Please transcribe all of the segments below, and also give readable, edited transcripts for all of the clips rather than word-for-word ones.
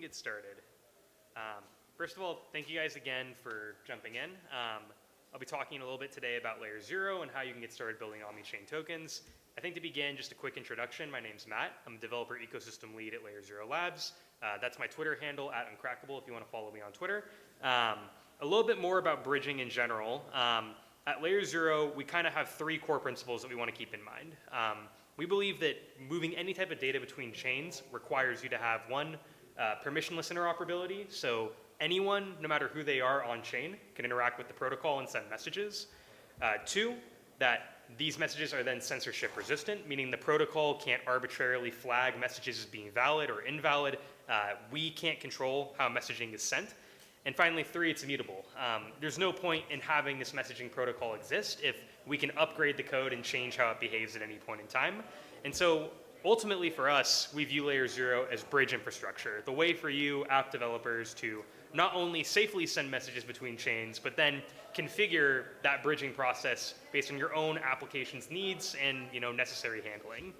get started. First of all, thank you guys again for jumping in. I'll be talking a little bit today about LayerZero and how you can get started building Omnichain tokens. I think to begin, just a quick introduction. My name's Matt. I'm a developer ecosystem lead at LayerZero Labs. That's my Twitter handle, @uncrackable, if you want to follow me on Twitter. A little bit more about bridging in general. At LayerZero, we kind of have three core principles that we want to keep in mind. We believe that moving any type of data between chains requires you to have one, permissionless interoperability. So anyone, no matter who they are on chain, can interact with the protocol and send messages. Two, that these messages are then censorship resistant, meaning the protocol can't arbitrarily flag messages as being valid or invalid. We can't control how messaging is sent. And finally, three, it's immutable. There's no point in having this messaging protocol exist if we can upgrade the code and change how it behaves at any point in time. And so ultimately for us, we view LayerZero as bridge infrastructure, the way for you app developers to not only safely send messages between chains, but then configure that bridging process based on your own application's needs and necessary handling.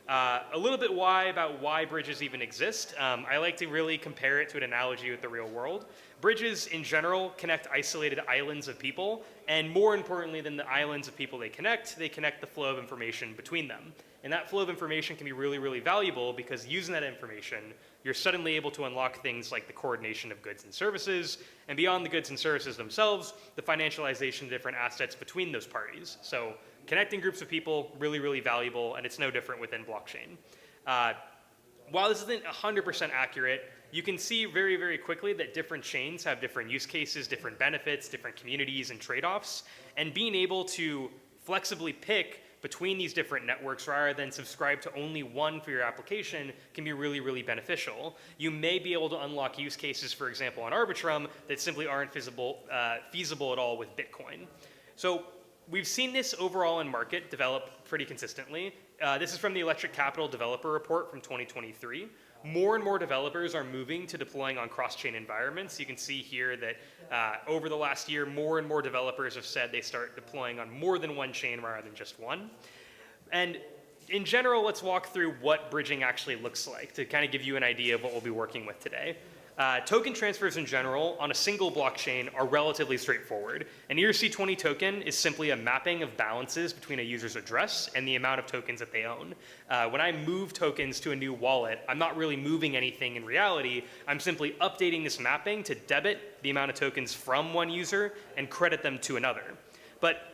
A little bit about why bridges even exist. I like to really compare it to an analogy with the real world. Bridges in general connect isolated islands of people, and more importantly than the islands of people they connect the flow of information between them. And that flow of information can be really, really valuable because using that information, you're suddenly able to unlock things like the coordination of goods and services, and beyond the goods and services themselves, the financialization of different assets between those parties. So connecting groups of people, really, really valuable, and it's no different within blockchain. While this isn't 100% accurate, you can see very, very quickly that different chains have different use cases, different benefits, different communities and trade-offs, and being able to flexibly pick between these different networks rather than subscribe to only one for your application can be really, really beneficial. You may be able to unlock use cases, for example, on Arbitrum that simply aren't feasible at all with Bitcoin. So we've seen this overall in market develop pretty consistently. This is from the Electric Capital Developer Report from 2023. More and more developers are moving to deploying on cross-chain environments. You can see here that over the last year, more and more developers have said they start deploying on more than one chain rather than just one. And in general, let's walk through what bridging actually looks like to kind of give you an idea of what we'll be working with today. Token transfers in general on a single blockchain are relatively straightforward. An ERC20 token is simply a mapping of balances between a user's address and the amount of tokens that they own. When I move tokens to a new wallet, I'm not really moving anything in reality. I'm simply updating this mapping to debit the amount of tokens from one user and credit them to another. But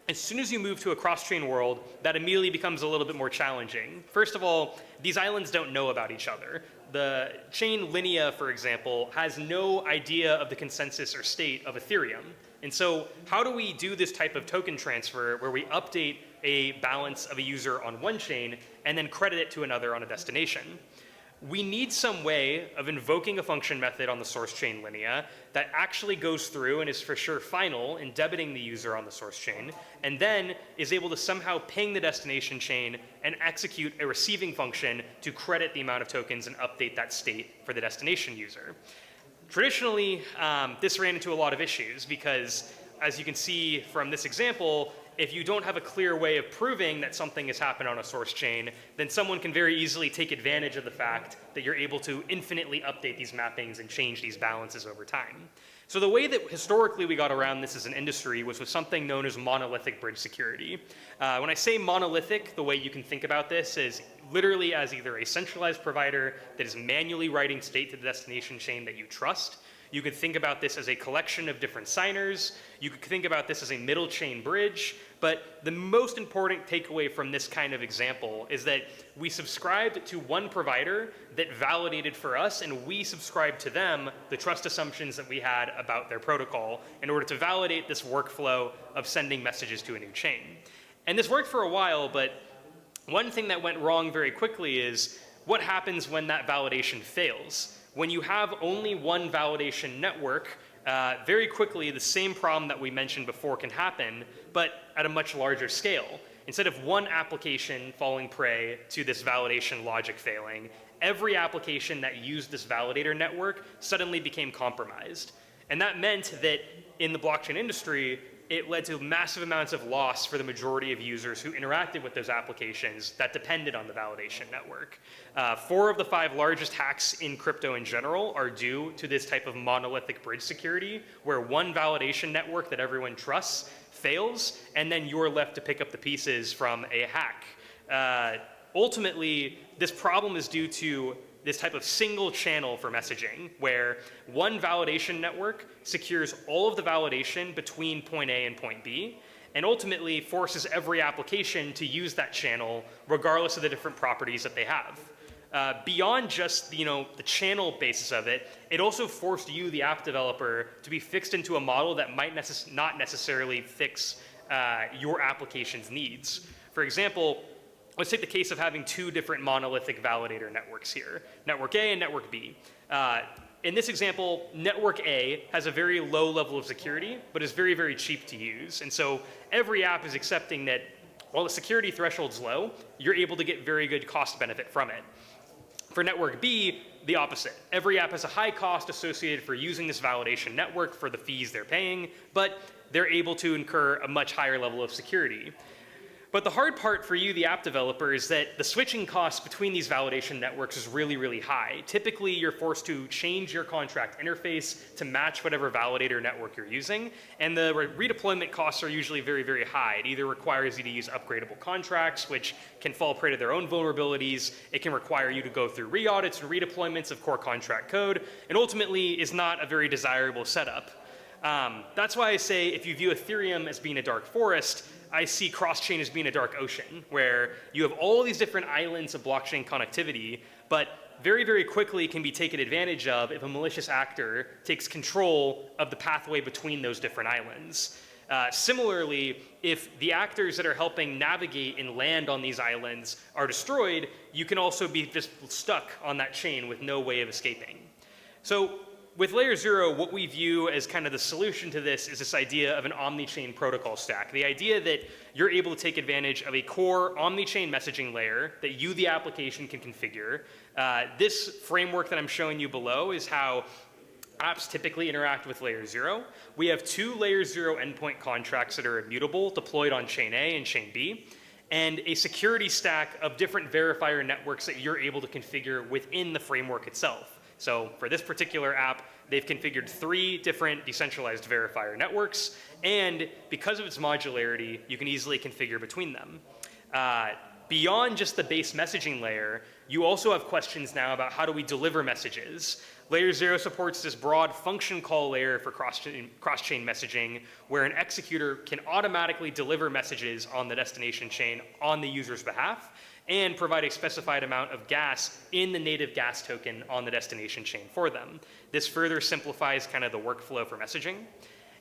as soon as you move to a cross-chain world, that immediately becomes a little bit more challenging. First of all, these islands don't know about each other. The chain Linea, for example, has no idea of the consensus or state of Ethereum. And so how do we do this type of token transfer where we update a balance of a user on one chain and then credit it to another on a destination? We need some way of invoking a function method on the source chain Linea that actually goes through and is for sure final in debiting the user on the source chain, and then is able to somehow ping the destination chain and execute a receiving function to credit the amount of tokens and update that state for the destination user. Traditionally, this ran into a lot of issues because, as you can see from this example, if you don't have a clear way of proving that something has happened on a source chain, then someone can very easily take advantage of the fact that you're able to infinitely update these mappings and change these balances over time. So the way that historically we got around this as an industry was with something known as monolithic bridge security. When I say monolithic, the way you can think about this is literally as either a centralized provider that is manually writing state to the destination chain that you trust. You could think about this as a collection of different signers. You could think about this as a middle chain bridge. But the most important takeaway from this kind of example is that we subscribed to one provider that validated for us, and we subscribed to them the trust assumptions that we had about their protocol in order to validate this workflow of sending messages to a new chain. And this worked for a while, but one thing that went wrong very quickly is what happens when that validation fails? When you have only one validation network, very quickly the same problem that we mentioned before can happen, but at a much larger scale. Instead of one application falling prey to this validation logic failing, every application that used this validator network suddenly became compromised. And that meant that in the blockchain industry, it led to massive amounts of loss for the majority of users who interacted with those applications that depended on the validation network. 4 of the 5 largest hacks in crypto in general are due to this type of monolithic bridge security, where one validation network that everyone trusts fails, and then you're left to pick up the pieces from a hack. Ultimately, this problem is due to this type of single channel for messaging, where one validation network secures all of the validation between point A and point B, and ultimately forces every application to use that channel regardless of the different properties that they have. Beyond just the channel basis of it, it also forced you, the app developer, to be fixed into a model that might not necessarily fix your application's needs. For example, let's take the case of having 2 different monolithic validator networks here, Network A and Network B. In this example, Network A has a very low level of security, but is very, very cheap to use. And so every app is accepting that while the security threshold's low, you're able to get very good cost benefit from it. For Network B, the opposite. Every app has a high cost associated for using this validation network for the fees they're paying, but they're able to incur a much higher level of security. But the hard part for you, the app developer, is that the switching costs between these validation networks is really, really high. Typically, you're forced to change your contract interface to match whatever validator network you're using, and the redeployment costs are usually very, very high. It either requires you to use upgradable contracts, which can fall prey to their own vulnerabilities. It can require you to go through re-audits and redeployments of core contract code, and ultimately is not a very desirable setup. That's why I say if you view Ethereum as being a dark forest, I see cross-chain as being a dark ocean, where you have all these different islands of blockchain connectivity, but very, very quickly can be taken advantage of if a malicious actor takes control of the pathway between those different islands. Similarly, if the actors that are helping navigate and land on these islands are destroyed, you can also be just stuck on that chain with no way of escaping. So with LayerZero, what we view as kind of the solution to this is this idea of an omnichain protocol stack. The idea that you're able to take advantage of a core omnichain messaging layer that you, the application, can configure. This framework that I'm showing you below is how apps typically interact with LayerZero. We have 2 LayerZero endpoint contracts that are immutable, deployed on chain A and chain B, and a security stack of different verifier networks that you're able to configure within the framework itself. So for this particular app, they've configured 3 different decentralized verifier networks, and because of its modularity, you can easily configure between them. Beyond just the base messaging layer, you also have questions now about how do we deliver messages. LayerZero supports this broad function call layer for cross-chain messaging, where an executor can automatically deliver messages on the destination chain on the user's behalf, and provide a specified amount of gas in the native gas token on the destination chain for them. This further simplifies kind of the workflow for messaging.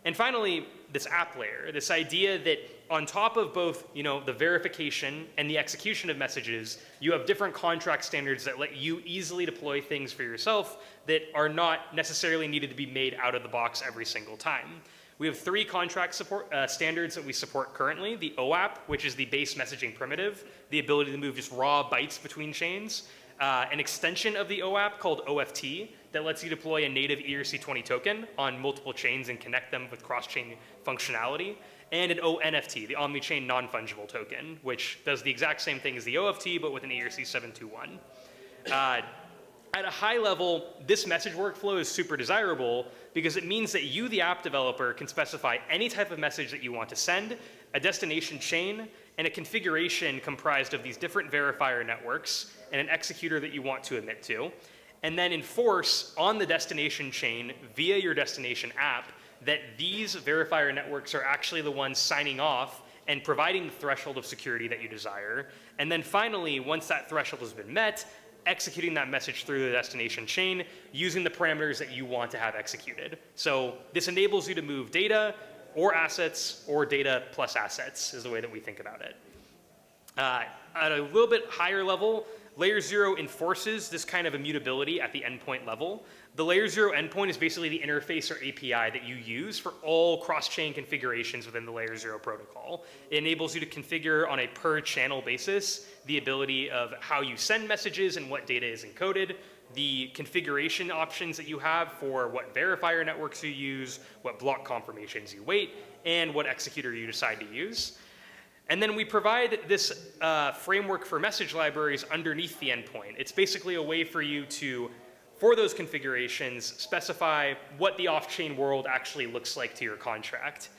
And finally, this app layer, this idea that on top of both the verification and the execution of messages, you have different contract standards that let you easily deploy things for yourself that are not necessarily needed to be made out of the box every single time. We have 3 contract support standards that we support currently: the OAP, which is the base messaging primitive, the ability to move just raw bytes between chains, an extension of the OAP called OFT that lets you deploy a native ERC20 token on multiple chains and connect them with cross-chain functionality, and an ONFT, the Omnichain Non-Fungible Token, which does the exact same thing as the OFT, but with an ERC721. At a high level, this message workflow is super desirable because it means that you, the app developer, can specify any type of message that you want to send, a destination chain, and a configuration comprised of these different verifier networks and an executor that you want to emit to, and then enforce on the destination chain via your destination app that these verifier networks are actually the ones signing off and providing the threshold of security that you desire. And then finally, once that threshold has been met, executing that message through the destination chain using the parameters that you want to have executed. So this enables you to move data or assets, or data plus assets is the way that we think about it. At a little bit higher level, LayerZero enforces this kind of immutability at the endpoint level. The LayerZero endpoint is basically the interface or API that you use for all cross-chain configurations within the LayerZero protocol. It enables you to configure on a per channel basis the ability of how you send messages and what data is encoded, the configuration options that you have for what verifier networks you use, what block confirmations you wait, and what executor you decide to use. And then we provide this framework for message libraries underneath the endpoint. It's basically a way for you to, for those configurations, specify what the off-chain world actually looks like to your contract.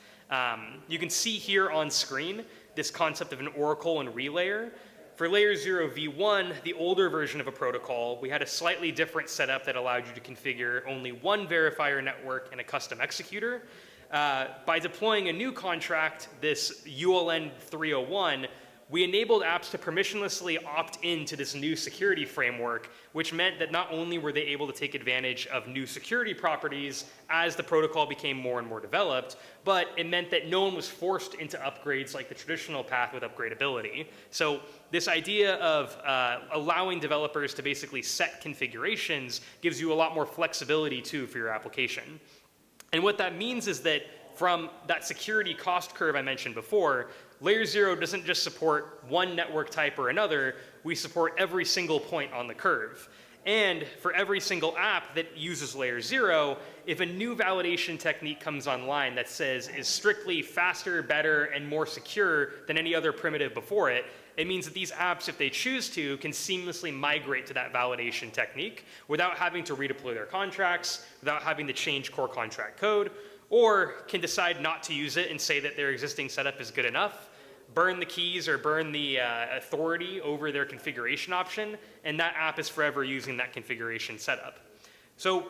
You can see here on screen this concept of an oracle and relayer. For LayerZero v1, the older version of a protocol, we had a slightly different setup that allowed you to configure only one verifier network and a custom executor. By deploying a new contract, this ULN 301, we enabled apps to permissionlessly opt into this new security framework, which meant that not only were they able to take advantage of new security properties as the protocol became more and more developed, but it meant that no one was forced into upgrades like the traditional path with upgradability. So this idea of allowing developers to basically set configurations gives you a lot more flexibility too for your application. And what that means is that from that security cost curve I mentioned before, LayerZero doesn't just support one network type or another, we support every single point on the curve. And for every single app that uses LayerZero, if a new validation technique comes online that says is strictly faster, better, and more secure than any other primitive before it, it means that these apps, if they choose to, can seamlessly migrate to that validation technique without having to redeploy their contracts, without having to change core contract code, or can decide not to use it and say that their existing setup is good enough, burn the keys or burn the authority over their configuration option, and that app is forever using that configuration setup. So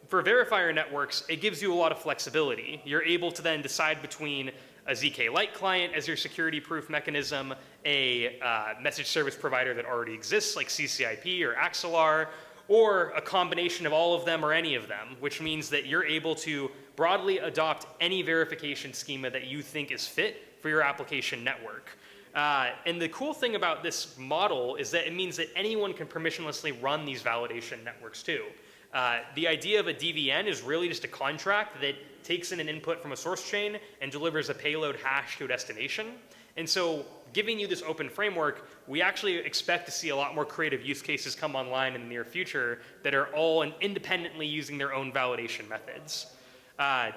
for verifier networks, it gives you a lot of flexibility. You're able to then decide between a ZK Lite client as your security proof mechanism, a message service provider that already exists like CCIP or Axelar, or a combination of all of them or any of them, which means that you're able to broadly adopt any verification schema that you think is fit for your application network. And the cool thing about this model is that it means that anyone can permissionlessly run these validation networks too. The idea of a DVN is really just a contract that takes in an input from a source chain and delivers a payload hash to a destination. And so giving you this open framework, we actually expect to see a lot more creative use cases come online in the near future that are all independently using their own validation methods.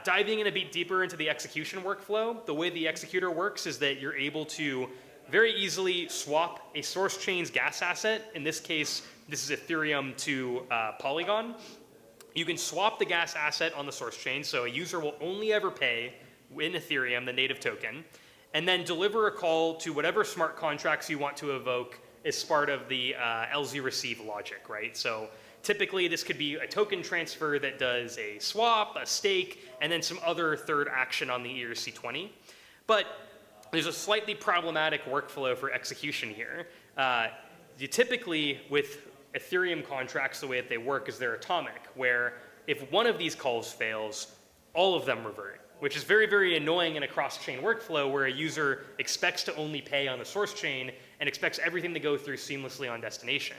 Diving in a bit deeper into the execution workflow, the way the executor works is that you're able to very easily swap a source chain's gas asset. In this case, this is Ethereum to Polygon. You can swap the gas asset on the source chain, so a user will only ever pay in Ethereum, the native token, and then deliver a call to whatever smart contracts you want to evoke as part of the LZ receive logic, right? So typically this could be a token transfer that does a swap, a stake, and then some other third action on the ERC20. But there's a slightly problematic workflow for execution here. You typically, with Ethereum contracts, the way that they work is they're atomic, where if one of these calls fails, all of them revert, which is very, very annoying in a cross-chain workflow where a user expects to only pay on the source chain and expects everything to go through seamlessly on destination.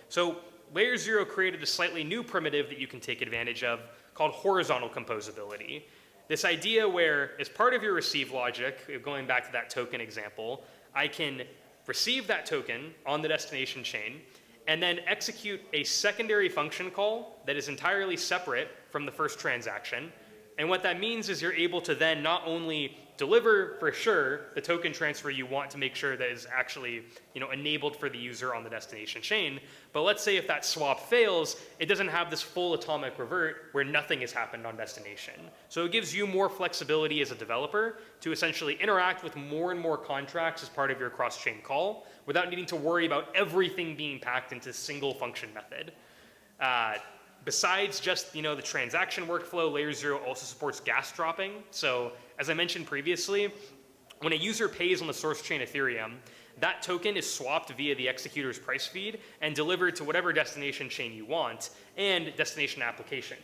So LayerZero created a slightly new primitive that you can take advantage of called horizontal composability. This idea where, as part of your receive logic, going back to that token example, I can receive that token on the destination chain and then execute a secondary function call that is entirely separate from the first transaction. And what that means is you're able to then not only deliver for sure the token transfer you want to make sure that is actually enabled for the user on the destination chain, but let's say if that swap fails, it doesn't have this full atomic revert where nothing has happened on destination. So it gives you more flexibility as a developer to essentially interact with more and more contracts as part of your cross-chain call without needing to worry about everything being packed into a single function method. Besides just the transaction workflow, LayerZero also supports gas dropping. So as I mentioned previously, when a user pays on the source chain Ethereum, that token is swapped via the executor's price feed and delivered to whatever destination chain you want and destination application.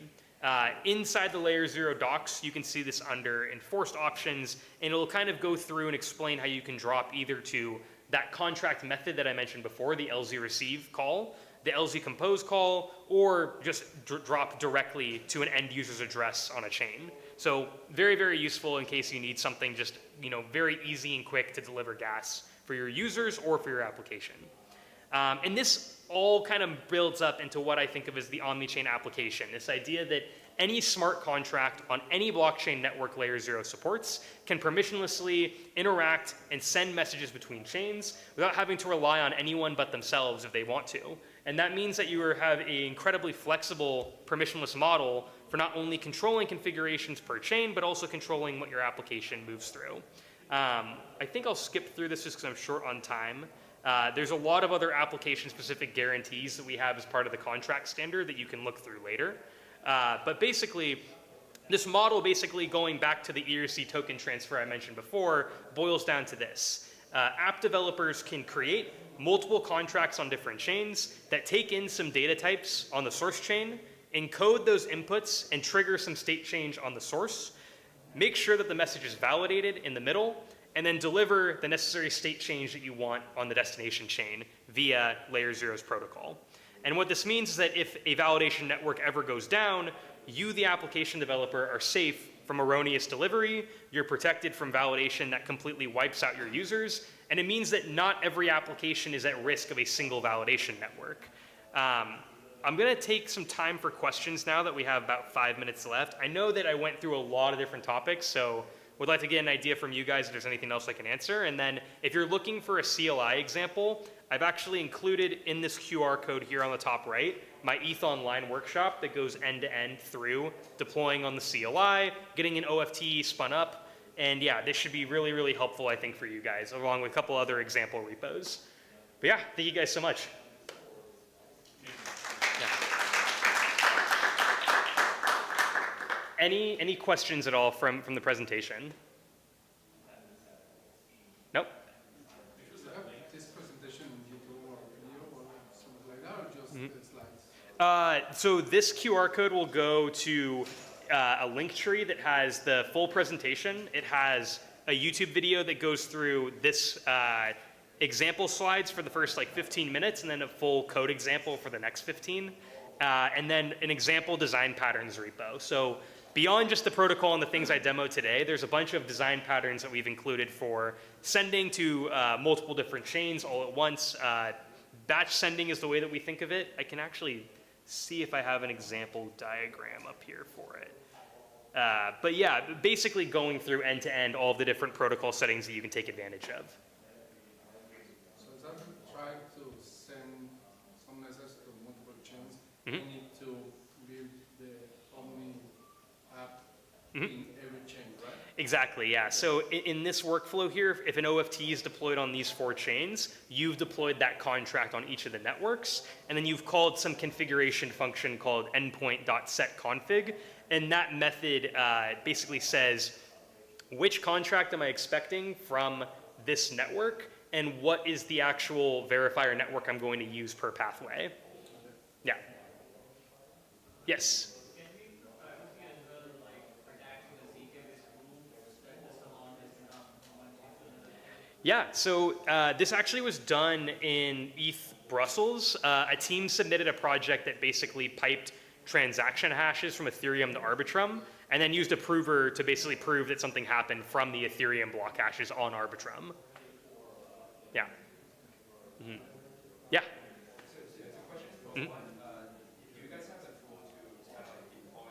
Inside the LayerZero docs, you can see this under enforced options, and it'll kind of go through and explain how you can drop either to that contract method that I mentioned before, the LZ receive call, the LZ compose call, or just drop directly to an end user's address on a chain. So very, very useful in case you need something just very easy and quick to deliver gas for your users or for your application. And this all kind of builds up into what I think of as the Omnichain application, this idea that any smart contract on any blockchain network LayerZero supports can permissionlessly interact and send messages between chains without having to rely on anyone but themselves if they want to. And that means that you have an incredibly flexible permissionless model for not only controlling configurations per chain, but also controlling what your application moves through. I think I'll skip through this just because I'm short on time. There's a lot of other application-specific guarantees that we have as part of the contract standard that you can look through later. But basically, this model basically going back to the ERC token transfer I mentioned before boils down to this. App developers can create multiple contracts on different chains that take in some data types on the source chain, encode those inputs, and trigger some state change on the source, make sure that the message is validated in the middle, and then deliver the necessary state change that you want on the destination chain via LayerZero's protocol. And what this means is that if a validation network ever goes down, you, the application developer, are safe from erroneous delivery, you're protected from validation that completely wipes out your users, and it means that not every application is at risk of a single validation network. I'm gonna take some time for questions now that we have about 5 minutes left. I know that I went through a lot of different topics, so would like to get an idea from you guys if there's anything else I can answer. And then if you're looking for a CLI example, I've actually included in this QR code here on the top right, my ETH Online workshop that goes end to end through deploying on the CLI, getting an OFT spun up. And yeah, this should be really, really helpful, I think, for you guys, along with a couple other example repos. But yeah, thank you guys so much. Yeah. Any questions at all from the presentation? Nope. So this QR code will go to a link tree that has the full presentation. It has a YouTube video that goes through this example slides for the first like 15 minutes, and then a full code example for the next 15, and then an example design patterns repo. So beyond just the protocol and the things I demoed today, there's a bunch of design patterns that we've included for sending to multiple different chains all at once. Batch sending is the way that we think of it. I can actually see if I have an example diagram up here for it. But yeah, basically going through end to end all of the different protocol settings that you can take advantage of. So is that trying to send some messages to multiple chains? Mm-hmm. You need to build the Omni app Mm-hmm. in every chain, right? Exactly, yeah. So in this workflow here, if an OFT is deployed on these 4 chains, you've deployed that contract on each of the networks, and then you've called some configuration function called endpoint.setConfig, and that method basically says, which contract am I expecting from this network, and what is the actual verifier network I'm going to use per pathway? Yeah. Yes. Yeah, so this actually was done in ETH Brussels. A team submitted a project that basically piped transaction hashes from Ethereum to Arbitrum, and then used a prover to basically prove that something happened from the Ethereum block hashes on Arbitrum. Yeah. Mm-hmm. Yeah. So it's a question for Mm-hmm. one. Do you guys have the tool to kind of like deploy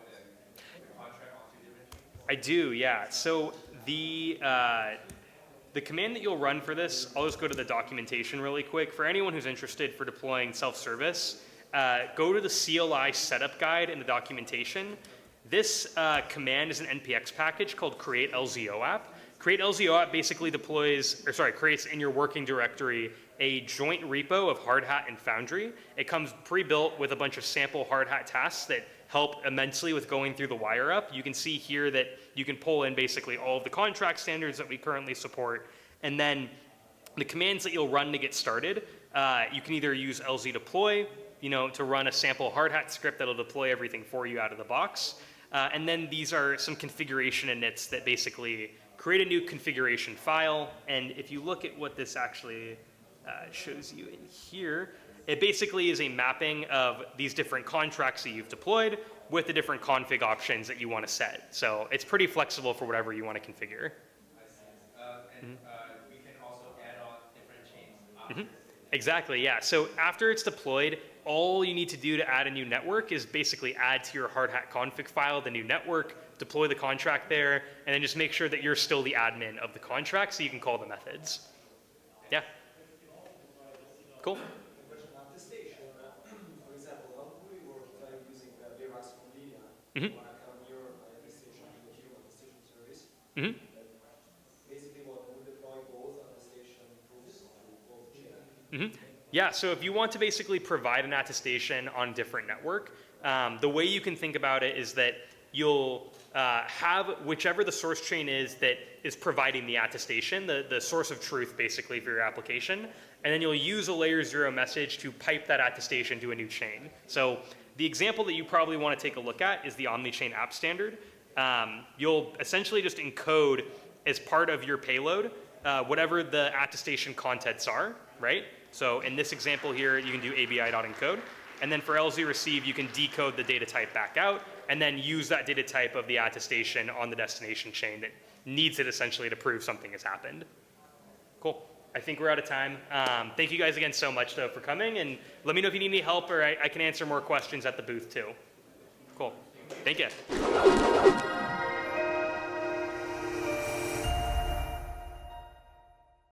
the contract onto different chains? I do, yeah. So the command that you'll run for this, I'll just go to the documentation really quick. For anyone who's interested for deploying self-service, go to the CLI setup guide in the documentation. This command is an NPX package called create LZO app. Create LZO app basically creates in your working directory a joint repo of Hardhat and Foundry. It comes pre-built with a bunch of sample Hardhat tasks that help immensely with going through the wire up. You can see here that you can pull in basically all of the contract standards that we currently support, and then the commands that you'll run to get started, you can either use LZ deploy, to run a sample Hardhat script that'll deploy everything for you out of the box, and then these are some configuration inits that basically create a new configuration file, and if you look at what this actually shows you in here, it basically is a mapping of these different contracts that you've deployed with the different config options that you want to set. So it's pretty flexible for whatever you want to configure. I see. And we can also add on different chains after. Exactly, yeah. So after it's deployed, all you need to do to add a new network is basically add to your hard hat config file the new network, deploy the contract there, and then just make sure that you're still the admin of the contract so you can call the methods. Yeah. Cool. Question attestation, for example, how would it work if I'm using Veras from Lydia, Mhm. or I can mirror my attestation to the Ethereum attestation service? Mhm. Basically, what would deploy both attestation proofs to both chains? Mhm. Yeah, so if you want to basically provide an attestation on a different network, the way you can think about it is that you'll have whichever the source chain is that is providing the attestation, the source of truth basically for your application, and then you'll use a LayerZero message to pipe that attestation to a new chain. So the example that you probably want to take a look at is the Omnichain app standard. You'll essentially just encode as part of your payload whatever the attestation contents are, right? So in this example here, you can do abi.encode. And then for LZ receive, you can decode the data type back out and then use that data type of the attestation on the destination chain that needs it essentially to prove something has happened. Cool. I think we're out of time. Thank you guys again so much though for coming, and let me know if you need any help or I can answer more questions at the booth too. Cool. Thank you.